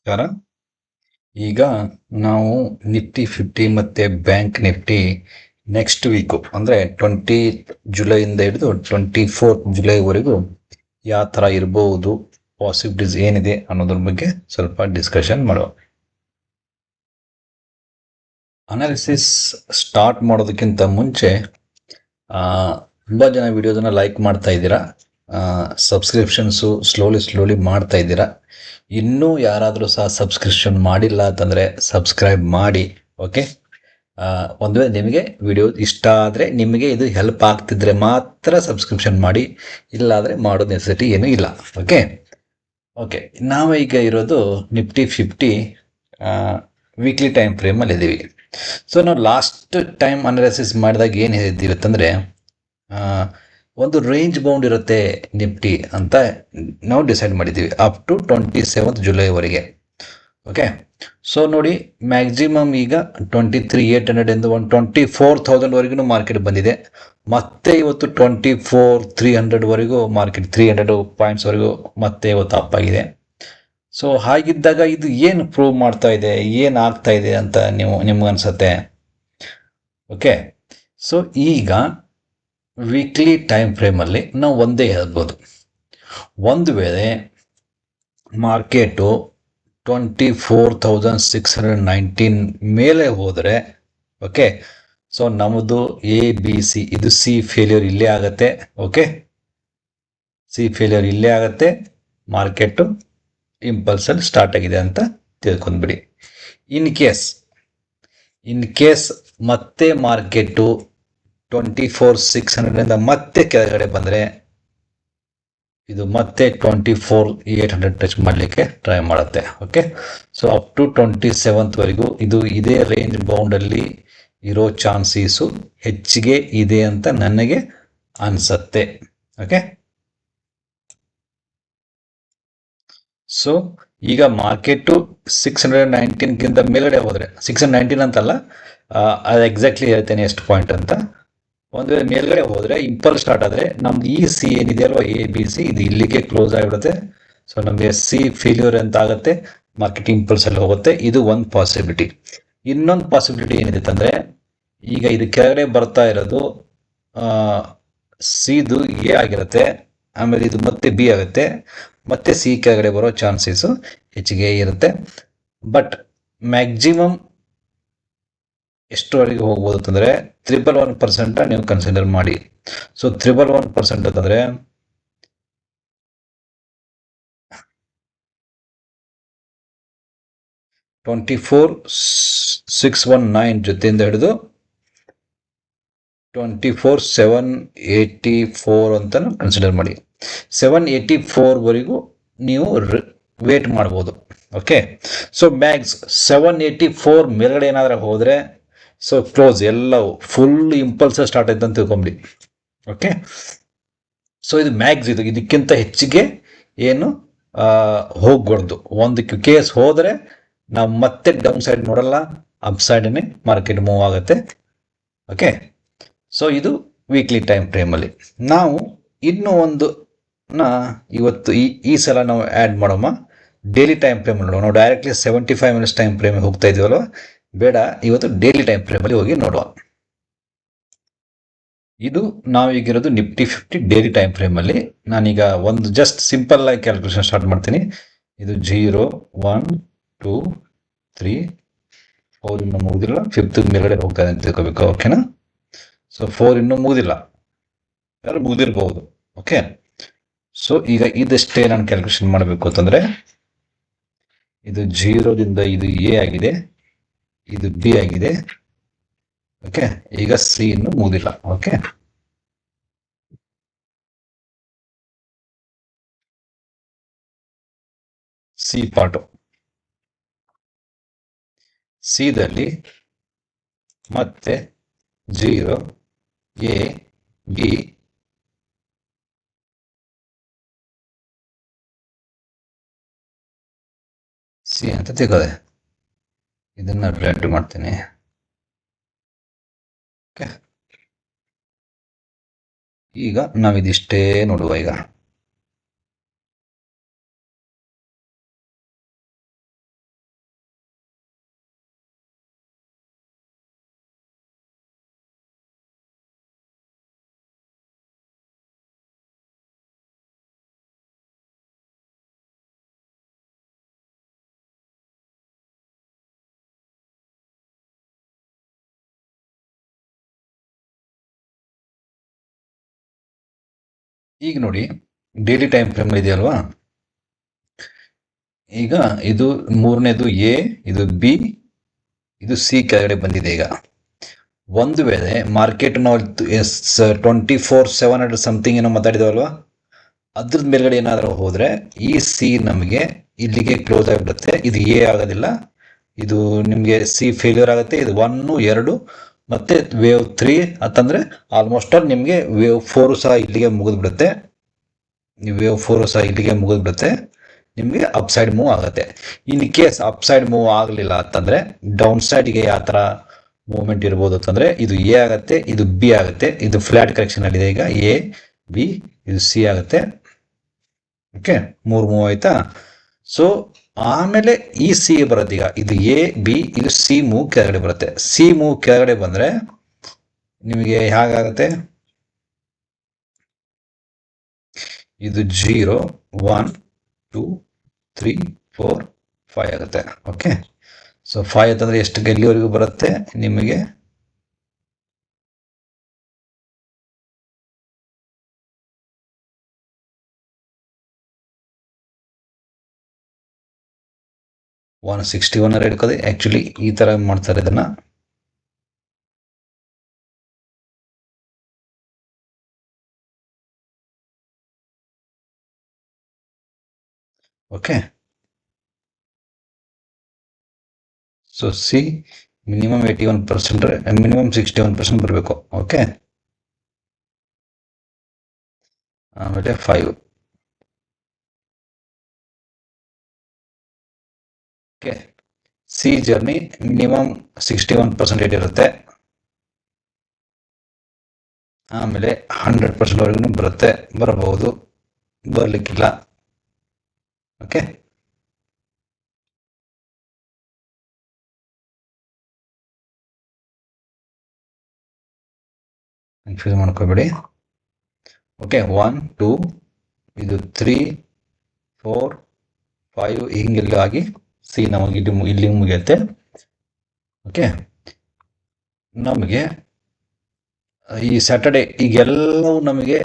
ನಮಸ್ಕಾರ. ಈಗ ನಾವು ನಿಫ್ಟಿ 50 ಮತ್ತೆ ಬ್ಯಾಂಕ್ ನಿಫ್ಟಿ ನೆಕ್ಸ್ಟ್ ವೀಕು ಅಂದರೆ 20 ಜುಲೈಯಿಂದ ಹಿಡಿದು 24 ಜುಲೈವರೆಗೂ ಯಾವ ಥರ ಇರಬಹುದು, ಪಾಸಿಬಿಲಿಟೀಸ್ ಏನಿದೆ ಅನ್ನೋದ್ರ ಬಗ್ಗೆ ಸ್ವಲ್ಪ ಡಿಸ್ಕಷನ್ ಮಾಡುವ. ಅನಾಲಿಸಿಸ್ ಸ್ಟಾರ್ಟ್ ಮಾಡೋದಕ್ಕಿಂತ ಮುಂಚೆ ತುಂಬ ಜನ ವಿಡಿಯೋದನ್ನು ಲೈಕ್ ಮಾಡ್ತಾ ಇದ್ದೀರಾ, ಸಬ್ಸ್ಕ್ರಿಪ್ಷನ್ಸು ಸ್ಲೋಲಿ ಮಾಡ್ತಾ ಇದ್ದೀರಾ. ಇನ್ನೂ ಯಾರಾದರೂ ಸಹ ಸಬ್ಸ್ಕ್ರಿಪ್ಷನ್ ಮಾಡಿಲ್ಲ ಅಂತಂದರೆ ಸಬ್ಸ್ಕ್ರೈಬ್ ಮಾಡಿ. ಓಕೆ, ಒಂದು ವೇಳೆ ನಿಮಗೆ ವಿಡಿಯೋ ಇಷ್ಟ ಆದರೆ, ನಿಮಗೆ ಇದು ಹೆಲ್ಪ್ ಆಗ್ತಿದ್ರೆ ಮಾತ್ರ ಸಬ್ಸ್ಕ್ರಿಪ್ಷನ್ ಮಾಡಿ, ಇಲ್ಲಾದರೆ ಮಾಡೋ ನೆಸೆಸಿಟಿ ಏನೂ ಇಲ್ಲ. ಓಕೆ ಓಕೆ ನಾವು ಈಗ ಇರೋದು ನಿಫ್ಟಿ 50 ವೀಕ್ಲಿ ಟೈಮ್ ಫ್ರೇಮಲ್ಲಿ ಇದ್ದೀವಿ. ಸೊ ನಾವು ಲಾಸ್ಟ್ ಟೈಮ್ ಅನಾಲಿಸಿಸ್ ಮಾಡಿದಾಗ ಏನು ಹೇಳಿದ್ದೀವಿ ಅಂತಂದರೆ, ಒಂದು ರೇಂಜ್ ಬೌಂಡ್ ಇರುತ್ತೆ ನಿಫ್ಟಿ ಅಂತ ನಾವು ಡಿಸೈಡ್ ಮಾಡಿದ್ದೀವಿ ಅಪ್ ಟು 27 ಜುಲೈವರೆಗೆ. ಓಕೆ, ಸೊ ನೋಡಿ, ಮ್ಯಾಕ್ಸಿಮಮ್ ಈಗ 23,800 ಎಂದು 24,000ವರೆಗೂ ಮಾರ್ಕೆಟ್ ಬಂದಿದೆ. ಮತ್ತೆ ಇವತ್ತು 24,300ವರೆಗೂ ಮಾರ್ಕೆಟ್ 300 ಪಾಯಿಂಟ್ಸ್ವರೆಗೂ ಮತ್ತೆ ಇವತ್ತು ಅಪ್ ಆಗಿದೆ. ಸೊ ಹಾಗಿದ್ದಾಗ ಇದು ಏನು ಪ್ರೂವ್ ಮಾಡ್ತಾ ಇದೆ, ಏನು ಆಗ್ತಾ ಇದೆ ಅಂತ ನಿಮ್ಗನ್ಸುತ್ತೆ? ಓಕೆ, ಸೊ ಈಗ ವೀಕ್ಲಿ ಟೈಮ್ ಫ್ರೇಮಲ್ಲಿ ನಾವು ಒಂದೇ ಹೇಳ್ಬೋದು, ಒಂದು ವೇಳೆ ಮಾರ್ಕೆಟು 24,619 ಮೇಲೆ ಹೋದರೆ, ಓಕೆ, ಸೊ ನಮ್ಮದು ABC, ಇದು ಸಿ ಫೇಲ್ಯೂರ್ ಇಲ್ಲೇ ಆಗತ್ತೆ. ಓಕೆ, ಸಿ ಫೇಲ್ಯೂರ್ ಇಲ್ಲೇ ಆಗತ್ತೆ, ಮಾರ್ಕೆಟು ಇಂಪಲ್ಸಲ್ಲಿ ಸ್ಟಾರ್ಟ್ ಆಗಿದೆ ಅಂತ ತಿಳ್ಕೊಂಡ್ಬಿಡಿ. ಇನ್ ಕೇಸ್ ಮತ್ತೆ ಮಾರ್ಕೆಟು 24,600 ಮತ್ತೆ ಕೆಳಗಡೆ ಬಂದರೆ, ಇದು ಮತ್ತೆ 24,800 ಟಚ್ ಮಾಡಲಿಕ್ಕೆ ಟ್ರೈ ಮಾಡುತ್ತೆ. ಓಕೆ, ಸೊ ಅಪ್ ಟು 27ವರೆಗೂ ಇದು ಇದೇ ರೇಂಜ್ ಬೌಂಡಲ್ಲಿ ಇರೋ ಚಾನ್ಸಸ್ಸು ಹೆಚ್ಚಿಗೆ ಇದೆ ಅಂತ ನನಗೆ ಅನಿಸುತ್ತೆ. ಓಕೆ, ಸೊ ಈಗ ಮಾರ್ಕೆಟು 619ಗಿಂತ ಮೇಲ್ಗಡೆ ಹೋದರೆ, 619 ಅಂತಲ್ಲ, ಅದು ಎಕ್ಸಾಕ್ಟ್ಲಿ ಹೇಳ್ತೇನೆ ಎಷ್ಟು ಪಾಯಿಂಟ್ ಅಂತ. ಒಂದು ವೇಳೆ ಮೇಲ್ಗಡೆ ಹೋದರೆ, ಇಂಪಲ್ಸ್ ಸ್ಟಾರ್ಟ್ ಆದರೆ, ನಮ್ದು ಈ ಸಿ ಏನಿದೆ ಅಲ್ವಾ, ABC, ಇದು ಇಲ್ಲಿಗೆ ಕ್ಲೋಸ್ ಆಗಿಬಿಡುತ್ತೆ. ಸೊ ನಮಗೆ ಸಿ ಫೇಲ್ಯೂರ್ ಅಂತ ಆಗುತ್ತೆ, ಮಾರ್ಕೆಟ್ ಇಂಪಲ್ಸಲ್ಲಿ ಹೋಗುತ್ತೆ. ಇದು ಒಂದು ಪಾಸಿಬಿಲಿಟಿ. ಇನ್ನೊಂದು ಪಾಸಿಬಿಲಿಟಿ ಏನಿದೆ ಅಂದರೆ, ಈಗ ಇದು ಕೆಳಗಡೆ ಬರ್ತಾ ಇರೋದು ಸಿದು ಎ ಆಗಿರುತ್ತೆ, ಆಮೇಲೆ ಇದು ಮತ್ತೆ ಬಿ ಆಗುತ್ತೆ, ಮತ್ತೆ ಸಿ ಕೆಳಗಡೆ ಬರೋ ಚಾನ್ಸಸ್ಸು ಹೆಚ್ಚಿಗೆ ಇರುತ್ತೆ. ಬಟ್ ಮ್ಯಾಕ್ಸಿಮಮ್ ಎಷ್ಟರವರೆಗೆ ಹೋಗ್ಬೋದು ಅಂತಂದರೆ 111% ನೀವು ಕನ್ಸಿಡರ್ ಮಾಡಿ. ಸೊ 111% ಅಂತಂದರೆ $24,619 ಜೊತೆಯಿಂದ ಹಿಡಿದು 24,784 ಅಂತ ಕನ್ಸಿಡರ್ ಮಾಡಿ. 784ವರೆಗೂ ನೀವು ವೇಟ್ ಮಾಡ್ಬೋದು. ಓಕೆ, ಸೊ ಮ್ಯಾಕ್ಸ್ 784 ಮೇಲ್ಗಡೆ ಏನಾದರೂ ಹೋದರೆ, ಸೊ ಕ್ಲೋಸ್, ಎಲ್ಲವೂ ಫುಲ್ ಇಂಪಲ್ಸ್ ಸ್ಟಾರ್ಟ್ ಆಯ್ತು ಅಂತ ತಿಳ್ಕೊಂಬಿಡಿ. ಓಕೆ, ಸೊ ಇದು ಮ್ಯಾಕ್ಸ್, ಇದಕ್ಕಿಂತ ಹೆಚ್ಚಿಗೆ ಏನು ಹೋಗ್ಬಾರ್ದು. ಒಂದು ಕೇಸ್ ಹೋದರೆ ನಾವು ಮತ್ತೆ ಡೌನ್ ಸೈಡ್ ನೋಡಲ್ಲ, ಅಪ್ ಸೈಡನ್ನೇ ಮಾರ್ಕೆಟ್ ಮೂವ್ ಆಗುತ್ತೆ. ಓಕೆ, ಸೊ ಇದು ವೀಕ್ಲಿ ಟೈಮ್ ಫ್ರೇಮಲ್ಲಿ. ನಾವು ಇನ್ನೂ ಒಂದು ಇವತ್ತು ಈ ಸಲ ನಾವು ಆ್ಯಡ್ ಮಾಡೋಣ, ಡೈಲಿ ಟೈಮ್ ಫ್ರೇಮಲ್ಲಿ ನೋಡುವ. ನಾವು ಡೈರೆಕ್ಟ್ಲಿ 75 ಮಿನಿಟ್ಸ್ ಟೈಮ್ ಫ್ರೇಮಿಗೆ ಹೋಗ್ತಾ ಇದೀವಲ್ವ, ಬೇಡ, ಇವತ್ತು ಡೈಲಿ ಟೈಮ್ ಫ್ರೇಮಲ್ಲಿ ಹೋಗಿ ನೋಡುವ. ಇದು ನಾವೀಗಿರೋದು ನಿಫ್ಟಿ 50 ಡೈಲಿ ಟೈಮ್ ಫ್ರೇಮಲ್ಲಿ. ನಾನೀಗ ಒಂದು ಜಸ್ಟ್ ಸಿಂಪಲ್ ಆಗಿ ಕ್ಯಾಲ್ಕುಲೇಷನ್ ಸ್ಟಾರ್ಟ್ ಮಾಡ್ತೀನಿ. ಇದು 0, 1, 2, 3, 4 ಇನ್ನೂ ಮುಗಿದಿಲ್ಲ, 5th ಮೇಲ್ಗಡೆ ಹೋಗ್ತಾ ಇದೆ ಅಂತ ತಿಳ್ಕೋಬೇಕು. ಓಕೆನಾ? ಸೊ 4 ಇನ್ನೂ ಮುಗಿದಿಲ್ಲ, ಯಾರು ಮುಗಿದಿರ್ಬೋದು. ಓಕೆ, ಸೊ ಈಗ ಇದಷ್ಟೇ ನಾನು ಕ್ಯಾಲ್ಕುಲೇಷನ್ ಮಾಡಬೇಕು ಅಂತಂದರೆ, ಇದು 0ದಿಂದ ಇದು ಎ ಆಗಿದೆ, ಇದು ಬಿ ಆಗಿದೆ. ಓಕೆ, ಈಗ ಸಿ ಇನ್ನೂ ಮುಗಿದಿಲ್ಲ. ಓಕೆ, ಸಿ ಪಾರ್ಟು, ಸಿದಲ್ಲಿ ಮತ್ತೆ 0, ಎ, ಬಿ, ಸಿ ಅಂತ ತಿಳ್ಕೊಳ್ಳಿ. ಇದನ್ನು ರೆಡ್ ಮಾಡ್ತೀನಿ. ಓಕೆ, ಈಗ ನಾವಿದಿಷ್ಟೇ ನೋಡುವ. ಈಗ ಈಗ ನೋಡಿ, ಡೈಲಿ ಟೈಮ್ ಫ್ರೇಮ್ ಇದೆಯಲ್ವಾ, ಈಗ ಇದು ಮೂರನೇದು ಎ, ಇದು ಬಿ, ಇದು ಸಿ ಕೆಳಗಡೆ ಬಂದಿದೆ. ಈಗ ಒಂದು ವೇಳೆ ಮಾರ್ಕೆಟ್ ನಾವು 24/7 ಸಮಥಿಂಗ್ ಏನೋ ಮಾತಾಡಿದವಲ್ವಾ, ಅದ್ರದ್ದು ಮೇಲ್ಗಡೆ ಏನಾದರೂ ಹೋದರೆ ಈ ಸಿ ನಮಗೆ ಇಲ್ಲಿಗೆ ಕ್ಲೋಸ್ ಆಗಿಬಿಡುತ್ತೆ. ಇದು ಎ ಆಗೋದಿಲ್ಲ, ಇದು ನಿಮಗೆ ಸಿ ಫೇಲ್ಯೂರ್ ಆಗುತ್ತೆ. ಇದು 1, 2 ಮತ್ತು ವೇವ್ 3 ಅಂತಂದರೆ ಆಲ್ಮೋಸ್ಟ್ ಆಲ್ ನಿಮಗೆ ವೇವ್ 4 ಸಹ ಇಲ್ಲಿಗೆ ಮುಗಿದ್ಬಿಡುತ್ತೆ. ವೇವ್ 4 ಸಹ ಇಲ್ಲಿಗೆ ಮುಗಿದ್ಬಿಡುತ್ತೆ. ನಿಮಗೆ ಅಪ್ ಸೈಡ್ ಮೂವ್ ಆಗುತ್ತೆ. In case up side move ಆಗಲಿಲ್ಲ ಅಂತಂದರೆ ಡೌನ್ ಸೈಡ್ಗೆ ಯಾವ ಥರ ಮೂವ್ಮೆಂಟ್ ಇರ್ಬೋದು ಅಂತಂದರೆ, ಇದು ಎ ಆಗುತ್ತೆ, ಇದು ಬಿ ಆಗುತ್ತೆ. ಇದು ಫ್ಲಾಟ್ ಕರೆಕ್ಷನ್ ಅಲ್ಲಿದೆ. ಈಗ ಎ, ಬಿ, ಇದು ಸಿ ಆಗುತ್ತೆ. ಓಕೆ, 3 ಮೂವ್ ಆಯ್ತಾ. ಸೊ ಆಮೇಲೆ ಈ ಸಿ ಬರುತ್ತೆ. ಈಗ ಇದು ಎ, ಬಿ, ಇದು ಸಿ ಮೂವ್ ಕೆಳಗಡೆ ಬರುತ್ತೆ. ಸಿ ಮೂವ್ ಕೆಳಗಡೆ ಬಂದರೆ ನಿಮಗೆ ಹೇಗಾಗುತ್ತೆ, ಇದು 0, 1, 2, 3, 4, 5 ಆಗುತ್ತೆ. ಓಕೆ, ಸೊ 5 ಅಂತಂದರೆ ಎಷ್ಟು ಗೆಲ್ಲಿವರೆಗೂ ಬರುತ್ತೆ ನಿಮಗೆ, $161 ಹಿಡ್ಕೋದೆ. ಆ್ಯಕ್ಚುಲಿ ಈ ಥರ ಮಾಡ್ತಾರೆ ಇದನ್ನು. Okay, so C minimum 81%, minimum 61% ಬರಬೇಕು. ಓಕೆ, ಆಮೇಲೆ 5. ಓಕೆ, ಸಿ ಜರ್ನಿ ಮಿನಿಮಮ್ 61% ಇರುತ್ತೆ. ಆಮೇಲೆ 100%ವರೆಗೂ ಬರಬಹುದು, ಬರಲಿಕ್ಕಿಲ್ಲ. ಓಕೆ, ಕನ್ಫ್ಯೂಸ್ ಮಾಡ್ಕೋಬೇಡಿ. ಓಕೆ, 1, 2, ಇದು 3, 4, 5 ಹಿಂಗೆಲ್ಲ ಆಗಿ ಸಿ ನಮಗೆ ಇಲ್ಲಿ ಮುಗಿಯುತ್ತೆ. ಓಕೆ, ನಮಗೆ ಈ ಸ್ಯಾಟರ್ಡೆ ಈಗೆಲ್ಲವೂ ನಮಗೆ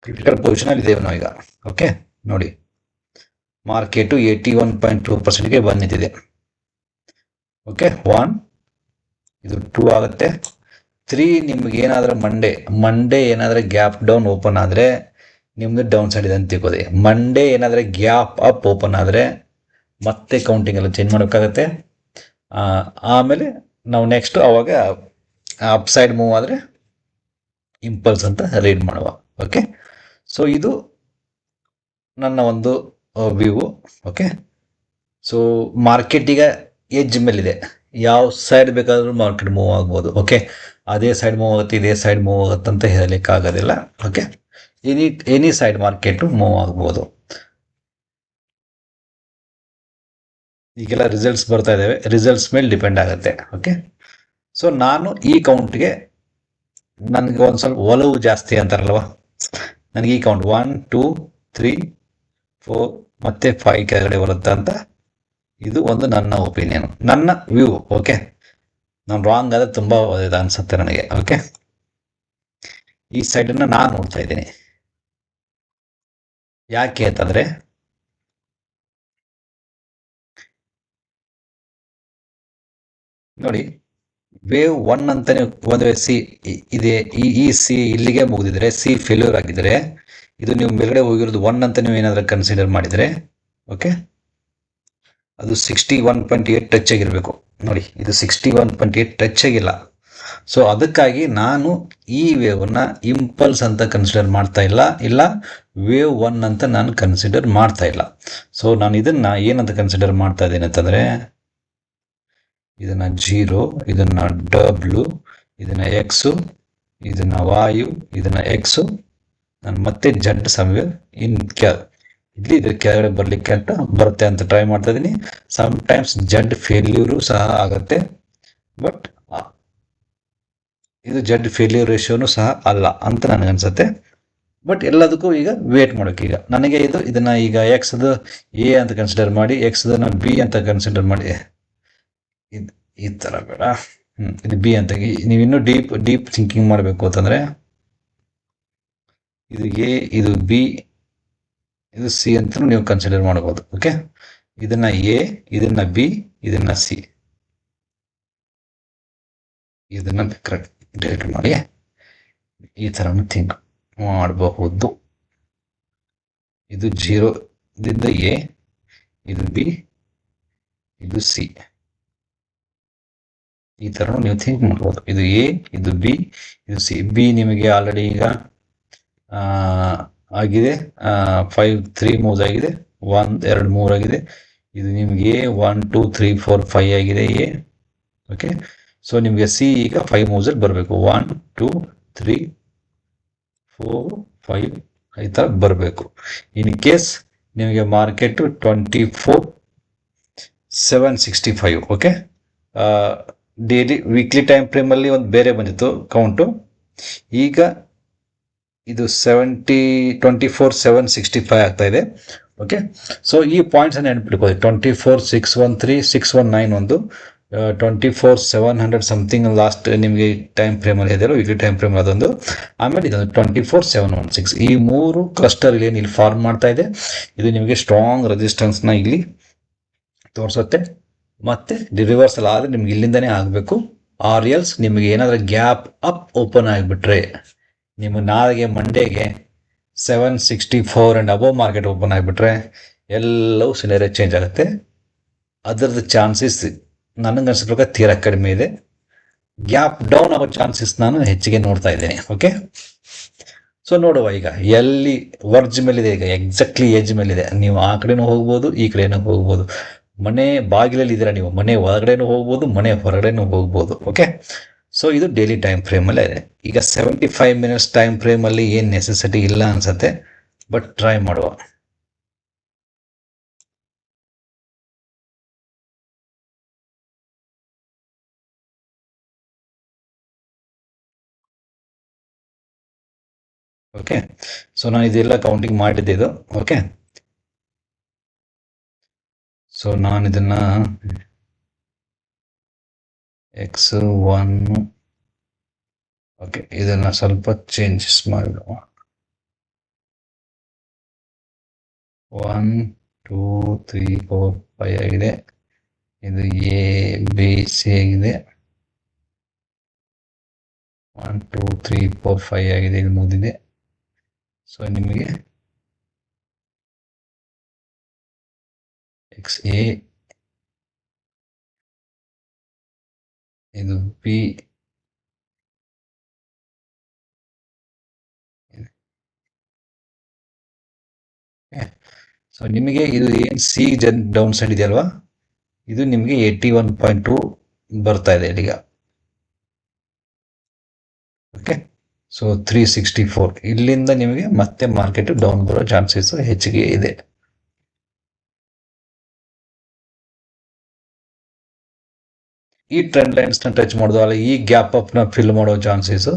ಕ್ರಿಟಿಕಲ್ ಪೊಸಿಷನಲ್ಲಿ ಇದ್ದೇವೆ ನಾವೀಗ. ಓಕೆ, ನೋಡಿ ಮಾರ್ಕೆಟು 81.2%ಗೆ ಬಂದು ನಿಂತಿದೆ. ಓಕೆ, 1, ಇದು 2 ಆಗುತ್ತೆ. 3 ನಿಮ್ಗೆ ಏನಾದರೂ ಮಂಡೇ ಏನಾದರೂ ಗ್ಯಾಪ್ ಡೌನ್ ಓಪನ್ ಆದರೆ ನಿಮ್ಮದು ಡೌನ್ ಸೈಡ್ ಇದೆ ಅಂತ ತಿಳ್ಕೋದೆ. ಮಂಡೇ ಏನಾದರೂ ಗ್ಯಾಪ್ ಅಪ್ ಓಪನ್ ಆದರೆ ಮತ್ತೆ ಕೌಂಟಿಂಗ್ ಎಲ್ಲ ಚೇಂಜ್ ಮಾಡೋಕ್ಕಾಗತ್ತೆ. ಆಮೇಲೆ ನಾವು ನೆಕ್ಸ್ಟ್ ಅವಾಗ ಅಪ್ ಸೈಡ್ ಮೂವ್ ಆದರೆ ಇಂಪಲ್ಸ್ ಅಂತ ರೀಡ್ ಮಾಡುವ. ಓಕೆ, ಸೊ ಇದು ನನ್ನ ಒಂದು ವ್ಯೂ. ಓಕೆ, ಸೊ ಮಾರ್ಕೆಟ್ ಈಗ ಎಡ್ಜ್ ಮೇಲಿದೆ, ಯಾವ ಸೈಡ್ ಬೇಕಾದರೂ ಮಾರ್ಕೆಟ್ ಮೂವ್ ಆಗ್ಬೋದು. ಓಕೆ, ಅದೇ ಸೈಡ್ ಮೂವ್ ಆಗುತ್ತೆ, ಇದೇ ಸೈಡ್ ಮೂವ್ ಆಗುತ್ತೆ ಅಂತ ಹೇಳಲಿಕ್ಕಾಗೋದಿಲ್ಲ. Okay, any side market move ಆಗ್ಬೋದು. ಈಗೆಲ್ಲ ರಿಸಲ್ಟ್ಸ್ ಬರ್ತಾ ಇದ್ದಾವೆ, ರಿಸಲ್ಟ್ಸ್ ಮೇಲೆ ಡಿಪೆಂಡ್ ಆಗುತ್ತೆ. ಓಕೆ, ಸೊ ನಾನು ಈ ಕೌಂಟ್ಗೆ ನನಗೆ ಒಂದು ಸ್ವಲ್ಪ ಒಲವು ಜಾಸ್ತಿ ಅಂತಾರಲ್ವ, ನನಗೆ ಈ ಕೌಂಟ್ 1, 2, 3, 4 ಮತ್ತು 5 ಕೆಳಗಡೆ ಬರುತ್ತೆ ಅಂತ ಇದು ಒಂದು ನನ್ನ ಒಪಿನಿಯನ್, ನನ್ನ ವ್ಯೂ. ಓಕೆ, ನಾನು ರಾಂಗ್ ಆದರೆ ತುಂಬ ಒಳ್ಳೆಯದು ಅನಿಸುತ್ತೆ ನನಗೆ. ಓಕೆ, ಈ ಸೈಡನ್ನು ನಾನು ನೋಡ್ತಾ ಇದ್ದೀನಿ. ಯಾಕೆ ಅಂತಂದರೆ ನೋಡಿ, ವೇವ್ 1 ಅಂತಾನೆ ಒಂದು ಸಿ ಇದೆ, ಈ ಸಿ ಇಲ್ಲಿಗೆ ಮುಗಿದಿದ್ರೆ, ಸಿ ಫೇಲ್ಯೂರ್ ಆಗಿದ್ರೆ, ಇದು ನೀವು ಮೇಲ್ಗಡೆ ಹೋಗಿರೋದು 1 ಅಂತ ನೀವು ಏನಾದರೂ ಕನ್ಸಿಡರ್ ಮಾಡಿದರೆ, ಓಕೆ, ಅದು 61.8 ಟಚ್ ಆಗಿರಬೇಕು. ನೋಡಿ, ಇದು 61.8 ಟಚ್ ಆಗಿಲ್ಲ. ಸೊ ಅದಕ್ಕಾಗಿ ನಾನು ಈ ವೇವನ್ನು ಇಂಪಲ್ಸ್ ಅಂತ ಕನ್ಸಿಡರ್ ಮಾಡ್ತಾ ಇಲ್ಲ ವೇವ್ 1 ಅಂತ ನಾನು ಕನ್ಸಿಡರ್ ಮಾಡ್ತಾ ಇಲ್ಲ. ಸೊ ನಾನು ಇದನ್ನು ಏನಂತ ಕನ್ಸಿಡರ್ ಮಾಡ್ತಾ ಇದ್ದೀನಿ ಅಂತಂದರೆ, ಇದನ್ನು 0, ಇದನ್ನು ಡಬ್ಲ್ಯೂ, ಇದನ್ನು ಎಕ್ಸು, ಇದನ್ನು ವಾಯು, ಇದನ್ನು ಎಕ್ಸು, ನಾನು ಮತ್ತೆ ಜಡ್ ಸಮ್ವೇರ್ ಇಲ್ಲಿ ಇದ್ರ ಕೆಳಗಡೆ ಬರಲಿಕ್ಕೆ ಅಂತ ಬರುತ್ತೆ ಅಂತ ಟ್ರೈ ಮಾಡ್ತಾ ಇದ್ದೀನಿ. ಸಮ್ಟೈಮ್ಸ್ ಜಡ್ ಫೇಲ್ಯೂರು ಸಹ ಆಗುತ್ತೆ, ಬಟ್ ಇದು ಜಡ್ ಫೇಲ್ಯೂರ್ ರೇಷಿಯೋನು ಸಹ ಅಲ್ಲ ಅಂತ ನನಗನ್ಸುತ್ತೆ. ಬಟ್ ಎಲ್ಲದಕ್ಕೂ ಈಗ ವೇಟ್ ಮಾಡೋಕೆ, ಈಗ ನನಗೆ ಇದನ್ನು ಈಗ ಎಕ್ಸ್ದು ಎ ಅಂತ ಕನ್ಸಿಡರ್ ಮಾಡಿ, ಎಕ್ಸ್ದನ್ನು ಬಿ ಅಂತ ಕನ್ಸಿಡರ್ ಮಾಡಿ, ಈ ಥರ ಬೇಡ. ಇದು ಬಿ ಅಂತ. ನೀವು ಇನ್ನೂ ಡೀಪ್ ಥಿಂಕಿಂಗ್ ಮಾಡಬೇಕು ಅಂತಂದ್ರೆ ಇದು ಎ, ಇದು ಬಿ, ಇದು ಸಿ ಅಂತ ನೀವು ಕನ್ಸಿಡರ್ ಮಾಡಬಹುದು. ಓಕೆ, ಇದನ್ನ ಎ, ಇದನ್ನ ಬಿ, ಇದನ್ನ ಸಿ, ಇದನ್ನ ಕರೆಕ್ಟ್ ಡಿಲೀಟ್ ಮಾಡಿ ಈ ಥರನೂ ಥಿಂಕ್ ಮಾಡಬಹುದು. ಇದು 0 ದಿಂದ ಎ, ಇದು ಬಿ, ಇದು ಸಿ, ಈ ಥರ ನೀವು ಥಿಂಕ್ ಮಾಡ್ಬೋದು. ಇದು ಎ, ಇದು ಬಿ, ಇದು ಸಿ. ಬಿ ನಿಮಗೆ ಆಲ್ರೆಡಿ ಈಗ ಆಗಿದೆ, 5 3 ಮೂವ್ಸ್ ಆಗಿದೆ, 1 2 3 ಆಗಿದೆ. ಇದು ನಿಮಗೆ 1 2 3 4 5 ಆಗಿದೆ ಎ. ಓಕೆ, ಸೊ ನಿಮಗೆ ಸಿ ಈಗ 5 ಮೂವ್ಸಲ್ಲಿ ಬರಬೇಕು. 1 2 3 4 5 ಈ ಥರ ಬರಬೇಕು. ಇನ್ ಕೇಸ್ ನಿಮಗೆ market 24 765. Okay, daily weekly time ಫ್ರೇಮಲ್ಲಿ ಒಂದು ಬೇರೆ ಬಂದಿತ್ತು ಕೌಂಟು. ಈಗ ಇದು 24 765 ಆಗ್ತಾ ಇದೆ. ಓಕೆ, ಸೊ ಈ ಪಾಯಿಂಟ್ಸನ್ನು ನೆನಪಿಟ್ಕೊಳ್ಳಿ. 24 613 619 ಒಂದು, 24 700 ಸಮಥಿಂಗ್ ಲಾಸ್ಟ್ ನಿಮಗೆ ಟೈಮ್ ಫ್ರೇಮಲ್ಲಿ ಇದೆಯಲ್ಲ ವೀಕ್ಲಿ ಟೈಮ್ ಫ್ರೇಮ್ ಅದೊಂದು, ಆಮೇಲೆ ಇದೊಂದು 24 716. ಈ ಮೂರು ಕ್ಲಸ್ಟರ್ ಇಲ್ಲಿ ಫಾರ್ಮ್ ಮಾಡ್ತಾ ಇದೆ. ಇದು ನಿಮಗೆ ಸ್ಟ್ರಾಂಗ್ ರೆಸಿಸ್ಟೆನ್ಸ್ನ ಇಲ್ಲಿ ತೋರಿಸುತ್ತೆ. ಮತ್ತೆ ರಿವರ್ಸಲ್ ಆದರೆ ನಿಮ್ಗೆ ಇಲ್ಲಿಂದನೇ ಆಗಬೇಕು. ಆರ್ ಎಲ್ಸ್ ನಿಮಗೆ ಏನಾದರೂ ಗ್ಯಾಪ್ ಅಪ್ ಓಪನ್ ಆಗಿಬಿಟ್ರೆ, ನಿಮ್ಮ ನಾಳೆಗೆ ಮಂಡೇಗೆ 764 ಆ್ಯಂಡ್ ಅಬೋವ್ ಮಾರ್ಕೆಟ್ ಓಪನ್ ಆಗಿಬಿಟ್ರೆ ಎಲ್ಲವೂ ಸಿನಾರಿಯೋ ಚೇಂಜ್ ಆಗುತ್ತೆ. ಅದರದ್ದು ಚಾನ್ಸಸ್ ನನಗನ್ಸಿದ ಪ್ರಕಾರ ತೀರಾ ಕಡಿಮೆ ಇದೆ. ಗ್ಯಾಪ್ ಡೌನ್ ಆಗೋ ಚಾನ್ಸಸ್ ನಾನು ಹೆಚ್ಚಿಗೆ ನೋಡ್ತಾ ಇದ್ದೇನೆ. ಓಕೆ, ಸೊ ನೋಡುವ ಈಗ ಎಲ್ಲಿ ವರ್ಜ್ ಮೇಲಿದೆ, ಈಗ ಎಕ್ಸಾಕ್ಟ್ಲಿ ಎಜ್ ಮೇಲಿದೆ. ನೀವು ಆ ಕಡೆನೂ ಹೋಗ್ಬೋದು, ಈ ಕಡೆನೂ ಹೋಗ್ಬೋದು. ಮನೆ ಬಾಗಿಲಲ್ಲಿ ಇದ್ದೀರಾ ನೀವು, ಮನೆ ಒಳಗಡೆನೂ ಹೋಗ್ಬೋದು, ಮನೆ ಹೊರಗಡೆನೂ ಹೋಗ್ಬೋದು. ಓಕೆ, ಸೊ ಇದು ಡೈಲಿ ಟೈಮ್ ಫ್ರೇಮಲ್ಲೇ ಇದೆ. ಈಗ 75 ಮಿನಿಟ್ಸ್ ಟೈಮ್ ಫ್ರೇಮಲ್ಲಿ ಏನು ನೆಸೆಸಿಟಿ ಇಲ್ಲ ಅನ್ಸುತ್ತೆ, ಬಟ್ ಟ್ರೈ ಮಾಡುವ. ಓಕೆ, ಸೊ ನಾನು ಇದೆಲ್ಲ ಕೌಂಟಿಂಗ್ ಮಾಡಿದ್ದೆ ಇದು. ಓಕೆ, ಸೊ ನಾನು ಇದನ್ನ X1, ಓಕೆ, ಇದನ್ನ ಸ್ವಲ್ಪ ಚೇಂಜಸ್ ಮಾಡಿಡುವ. 1 2 3 4 5 ಆಗಿದೆ. ಇದು ಎ ಬಿ ಸಿ ಆಗಿದೆ. 1 2 3 4 5 ಆಗಿದೆ. ಇದು ಮುಗಿದಿದೆ. ಸೊ ನಿಮಗೆ ಎಕ್ಸ್ ಎ, ಇದು ಬಿ, ಸೊ ನಿಮಗೆ ಇದು ಏನು ಸಿ ಡೌನ್ ಸೈಡ್ ಇದೆಯಲ್ವಾ, ಇದು ನಿಮಗೆ 81.2 ಬರ್ತಾ ಇದೆ ಈಗ. ಓಕೆ, ಸೊ 364 ಇಲ್ಲಿಂದ ನಿಮಗೆ ಮತ್ತೆ ಮಾರ್ಕೆಟ್ ಡೌನ್ ಬರೋ ಚಾನ್ಸಸ್ ಹೆಚ್ಚಿಗೆ ಇದೆ. ಈ ಟ್ರೆಂಡ್ ಲೈನ್ಸ್ನ ಟಚ್ ಮಾಡೋದು ಅಲ್ಲ, ಈ ಗ್ಯಾಪ್ ಅಪ್ನ ಫಿಲ್ ಮಾಡೋ ಚಾನ್ಸಸ್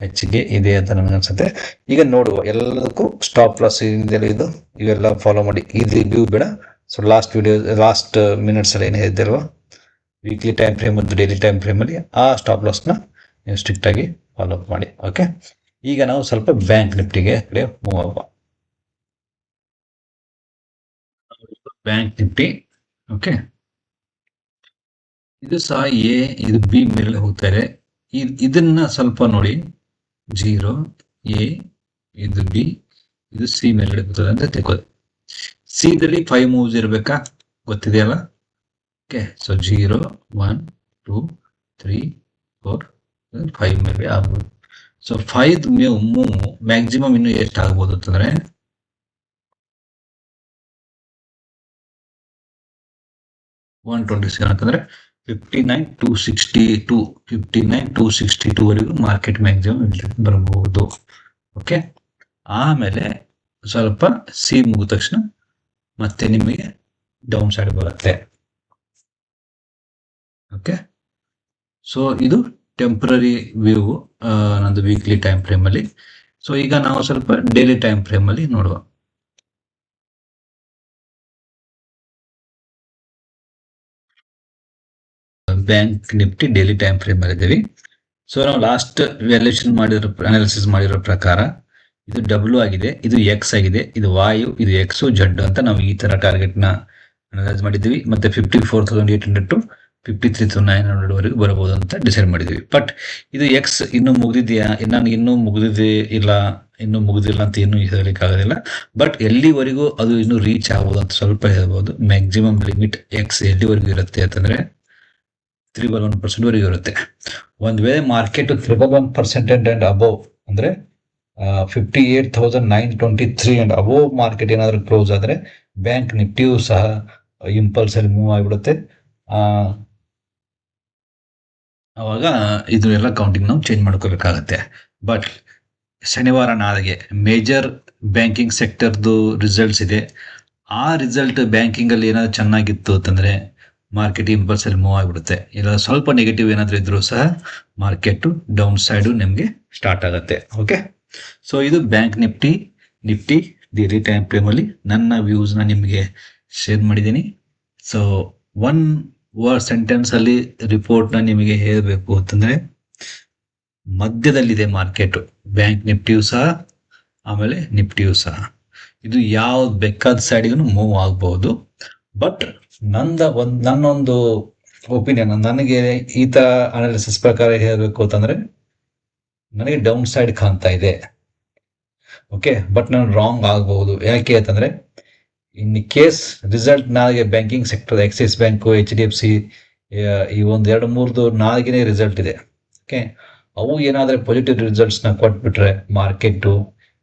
ಹೆಚ್ಚಿಗೆ ಇದೆ ಅಂತ ನನಗನ್ಸುತ್ತೆ. ಈಗ ನೋಡುವ, ಎಲ್ಲದಕ್ಕೂ ಸ್ಟಾಪ್ ಲಾಸ್ ಇದು ಇವೆಲ್ಲ ಫಾಲೋ ಮಾಡಿ. ಇದು ವ್ಯೂ ಬೇಡ. ಸೊ ಲಾಸ್ಟ್ ಮಿನಿಟ್ಸಲ್ಲಿ ಏನು ಹೇಳಿದ್ದಲ್ವ, ವೀಕ್ಲಿ ಟೈಮ್ ಫ್ರೇಮ್ ಮತ್ತು ಡೈಲಿ ಟೈಮ್ ಫ್ರೇಮಲ್ಲಿ ಆ ಸ್ಟಾಪ್ ಲಾಸ್ನ ನೀವು ಸ್ಟ್ರಿಕ್ಟಾಗಿ ಫಾಲೋ ಅಪ್ ಮಾಡಿ. ಓಕೆ, ಈಗ ನಾವು ಸ್ವಲ್ಪ ಬ್ಯಾಂಕ್ ನಿಫ್ಟಿಗೆ ಕಡೆ ಮೂವ್ ಆಗುವ. ಬ್ಯಾಂಕ್ ನಿಫ್ಟಿ, ಓಕೆ, ಇದು ಸಹ ಎ, ಇದು ಬಿ ಮೇಲೆ ಹೋಗ್ತಾರೆ. ಇದನ್ನ ಸ್ವಲ್ಪ ನೋಡಿ. 0 ಎ, ಇದು ಬಿ, ಇದು ಸಿ ಮೇಲೆ ಹೋಗ್ತದೆ ಅಂತ ತಿಳ್ಕೊಳ್ಳಿ. ಸಿ ದಲ್ಲಿ 5 ಮೂವ್ಸ್ ಇರಬೇಕಾ, ಗೊತ್ತಿದೆಯಲ್ಲ. ಓಕೆ, ಸೊ 0 1 2 3 4 5 ಮೇಲೆ ಆಗ್ಬೋದು. ಸೊ 5 ಮೂವ್ ಮ್ಯಾಕ್ಸಿಮಮ್ ಇನ್ನು ಎಷ್ಟು ಆಗ್ಬೋದು ಅಂತಂದ್ರೆ 126 ಅಂತಂದ್ರೆ 59 262 ವರೆಗೂ ಮಾರ್ಕೆಟ್ ಮ್ಯಾಕ್ಸಿಮಮ್ ಬರಬಹುದು. ಓಕೆ, ಆಮೇಲೆ ಸ್ವಲ್ಪ ಸಿ ಮುಗಿದ ತಕ್ಷಣ ಮತ್ತೆ ನಿಮಗೆ ಡೌನ್ ಸೈಡ್ ಬರುತ್ತೆ. ಓಕೆ, ಸೊ ಇದು ಟೆಂಪ್ರರಿ ವ್ಯೂ ನಂದು ವೀಕ್ಲಿ ಟೈಮ್ ಫ್ರೇಮ್ ಅಲ್ಲಿ. ಸೊ ಈಗ ನಾವು ಸ್ವಲ್ಪ ಡೈಲಿ ಟೈಮ್ ಫ್ರೇಮ್ ಅಲ್ಲಿ ನೋಡುವ. Bank Nifty daily time frame ಅಲ್ಲಿ ಇದ್ದೀವಿ. ಸೊ ನಾವು ಲಾಸ್ಟ್ ವ್ಯಾಲ್ಯೂಷನ್ ಅನಾಲಿಸಿಸ್ ಮಾಡಿರೋ ಪ್ರಕಾರ ಇದು ಡಬ್ಲ್ಯೂ ಆಗಿದೆ, ಇದು ಎಕ್ಸ್ ಆಗಿದೆ, ಇದು ವಾಯು, ಇದು ಎಕ್ಸ್ ಜಡ್ ಅಂತ ನಾವು ಈ ತರ ಟಾರ್ಗೆಟ್ ನ ಅನಲೈಸ್ ಮಾಡಿದ್ದೀವಿ. ಮತ್ತೆ 54,800 ಟು 53,900 ವರೆಗೂ ಬರಬಹುದು ಅಂತ ಡಿಸೈಡ್ ಮಾಡಿದ್ದೀವಿ. ಬಟ್ ಇದು ಎಕ್ಸ್ ಇನ್ನೂ ಮುಗಿದಿದೆಯಾ, ಇನ್ನೂ ಮುಗಿದಿಲ್ಲ ಅಂತ ಏನು ಹೇಳಲಿಕ್ಕಾಗೋದಿಲ್ಲ. ಬಟ್ ಎಲ್ಲಿವರೆಗೂ ಅದು ಇನ್ನೂ ರೀಚ್ ಆಗ್ಬೋದು ಅಂತ ಸ್ವಲ್ಪ ಹೇಳ್ಬೋದು. ಮ್ಯಾಕ್ಸಿಮಮ್ ಲಿಮಿಟ್ ಎಕ್ಸ್ ಎಲ್ಲಿವರೆಗೂ ಇರುತ್ತೆ ಅಂತಂದ್ರೆ 311% ವರೆಗೂ ಇರುತ್ತೆ. ಒಂದ್ ವೇಳೆ ಮಾರ್ಕೆಟ್ 311% ಅಂಡ್ ಅಬೌವ್ ಅಂದ್ರೆ 58,923 ಅಂಡ್ ಅಬೌವ್ ಮಾರ್ಕೆಟ್ ಏನಾದ್ರು ಕ್ಲೋಸ್ ಆದ್ರೆ ಬ್ಯಾಂಕ್ ನಿಫ್ಟಿಯು ಸಹ ಇಂಪಲ್ಸ್ ಅಲ್ಲಿ ಮೂವ್ ಆಗಿಬಿಡುತ್ತೆ. ಅವಾಗ ಇದು ಎಲ್ಲ ಕೌಂಟಿಂಗ್ ನಾವು ಚೇಂಜ್ ಮಾಡ್ಕೋಬೇಕಾಗತ್ತೆ. ಬಟ್ ಶನಿವಾರ ನಾಳೆಗೆ ಮೇಜರ್ ಬ್ಯಾಂಕಿಂಗ್ ಸೆಕ್ಟರ್ದು ರಿಸಲ್ಟ್ಸ್ ಇದೆ. ಆ ರಿಸಲ್ಟ್ ಬ್ಯಾಂಕಿಂಗ್ ಅಲ್ಲಿ ಏನಾದ್ರು ಚೆನ್ನಾಗಿತ್ತು ಅಂತಂದ್ರೆ ಮಾರ್ಕೆಟ್ ಇಂಪಲ್ಸ್ ಅಲ್ಲಿ ಮೂವ್ ಆಗಿಬಿಡುತ್ತೆ. ಇಲ್ಲ ಸ್ವಲ್ಪ ನೆಗೆಟಿವ್ ಏನಾದ್ರು ಇದ್ರೂ ಸಹ ಮಾರ್ಕೆಟ್ ಡೌನ್ ಸೈಡ್ ನಿಮ್ಗೆ ಸ್ಟಾರ್ಟ್ ಆಗುತ್ತೆ. ಓಕೆ, ಸೊ ಇದು bank Nifty daily time frame ಅಲ್ಲಿ ನನ್ನ ವ್ಯೂಸ್ ನ ನಿಮಗೆ ಶೇರ್ ಮಾಡಿದ್ದೀನಿ. ಸೊ ಒನ್ ವರ್ಡ್ ಸೆಂಟೆನ್ಸ್ ಅಲ್ಲಿ ರಿಪೋರ್ಟ್ ನ ನಿಮಗೆ ಹೇಳಬೇಕು ಅಂತಂದ್ರೆ ಮಧ್ಯದಲ್ಲಿದೆ ಮಾರ್ಕೆಟ್, ಬ್ಯಾಂಕ್ ನಿಫ್ಟಿಯು ಸಹ ಆಮೇಲೆ ನಿಫ್ಟಿಯು ಸಹ. ಇದು ಯಾವ್ದು ಬೇಕಾದ ಸೈಡ್ಗೂ ಮೂವ್ ಆಗಬಹುದು. ಬಟ್ ನನ್ನೊಂದು ಒಪಿನಿಯನ್, ನನಗೆ ಈ ತರ ಅನಾಲಿಸಿಸ್ ಪ್ರಕಾರ ಹೇಳಬೇಕು ಅಂತಂದ್ರೆ ನನಗೆ ಡೌನ್ ಸೈಡ್ ಕಾಣ್ತಾ ಇದೆ. ಓಕೆ, ಬಟ್ ನಾನು ರಾಂಗ್ ಆಗಬಹುದು. ಯಾಕೆ ಅಂತಂದ್ರೆ ಇನ್ ಕೇಸ್ ರಿಸಲ್ಟ್ ನಾಳೆಗೆ banking sector Axis bank, HDFC ಈ ಒಂದ್ 2-3 ನಾಳೆಗೆ ರಿಸಲ್ಟ್ ಇದೆ. ಓಕೆ, ಅವು ಏನಾದ್ರೆ ಪಾಸಿಟಿವ್ ರಿಸಲ್ಟ್ಸ್ ನ ಕೊಟ್ಬಿಟ್ರೆ ಮಾರ್ಕೆಟ್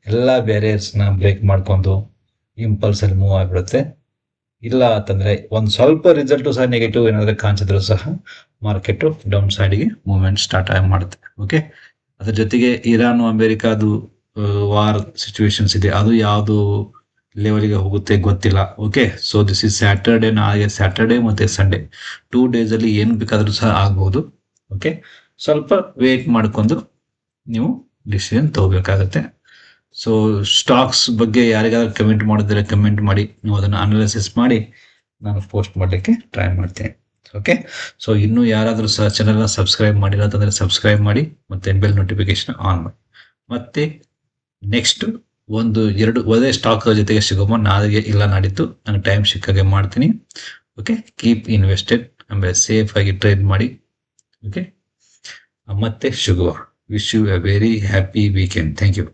ಎಲ್ಲಾ ಬ್ಯಾರಿಯರ್ಸ್ ನ ಬ್ರೇಕ್ ಮಾಡ್ಕೊಂಡು ಇಂಪಲ್ಸ್ ಅಲ್ಲಿ ಮೂವ್ ಆಗ್ಬಿಡುತ್ತೆ. ಇಲ್ಲ ಅಂತಂದ್ರೆ ಒಂದ್ ಸ್ವಲ್ಪ ರಿಸಲ್ಟ್ ಸಹ ನೆಗೆಟಿವ್ ಏನಾದ್ರೆ ಕಾಣಿಸಿದ್ರು ಸಹ ಮಾರ್ಕೆಟ್ ಡೌನ್ ಸೈಡ್ಗೆ ಮೂವ್ಮೆಂಟ್ ಸ್ಟಾರ್ಟ್ ಮಾಡುತ್ತೆ. ಓಕೆ, ಅದ್ರ ಜೊತೆಗೆ ಇರಾನ್ ಅಮೆರಿಕಾದು ವಾರ್ ಸಿಚುವೇಶನ್ಸ್ ಇದೆ, ಅದು ಯಾವ್ದು ಲೆವೆಲ್ಗೆ ಹೋಗುತ್ತೆ ಗೊತ್ತಿಲ್ಲ. Okay, so this is Saturday, ನಾಳೆ ಸ್ಯಾಟರ್ಡೆ ಮತ್ತೆ ಸಂಡೇ 2 days ಅಲ್ಲಿ ಏನ್ ಬೇಕಾದ್ರೂ ಸಹ ಆಗ್ಬಹುದು. ಓಕೆ, ಸ್ವಲ್ಪ ವೇಟ್ ಮಾಡ್ಕೊಂಡು ನೀವು ಡಿಸಿಷನ್ ತಗೋಬೇಕಾಗತ್ತೆ. ಸೊ ಸ್ಟಾಕ್ಸ್ ಬಗ್ಗೆ ಯಾರಿಗಾದ್ರೂ ಕಮೆಂಟ್ ಮಾಡಿದ್ರೆ ಕಮೆಂಟ್ ಮಾಡಿ, ನೀವು ಅದನ್ನ ಅನಾಲಿಸಿಸ್ ಮಾಡಿ ನಾನು ಪೋಸ್ಟ್ ಮಾಡಲಿಕ್ಕೆ ಟ್ರೈ ಮಾಡ್ತೇನೆ. ಓಕೆ, ಸೊ ಇನ್ನು ಯಾರಾದ್ರೂ ಸಹ ಚಾನೆಲ್ ನ ಸಬ್ಸ್ಕ್ರೈಬ್ ಮಾಡಿಲ್ಲ ಅಂತಂದ್ರೆ ಸಬ್ಸ್ಕ್ರೈಬ್ ಮಾಡಿ, ಮತ್ತೆ ಬೆಲ್ ನೋಟಿಫಿಕೇಶನ್ ಆನ್ ಮಾಡಿ. ಮತ್ತೆ ನೆಕ್ಸ್ಟ್ 1-2 ಒಳ್ಳೆ ಸ್ಟಾಕ್ ಜೊತೆಗೆ ಸಿಗೋಮ ನಾಳೆಗೆ ಇಲ್ಲ ನಾಡಿದ್ದು ನಂಗೆ ಟೈಮ್ ಸಿಕ್ಕಾಗೆ ಮಾಡ್ತೀನಿ. ಓಕೆ, ಕೀಪ್ ಇನ್ವೆಸ್ಟೆಡ್, ಆಮೇಲೆ ಸೇಫ್ ಆಗಿ ಟ್ರೇಡ್ ಮಾಡಿ. ಓಕೆ, ಮತ್ತೆ ಸಿಗುವ. Wish you a very happy weekend. Thank you.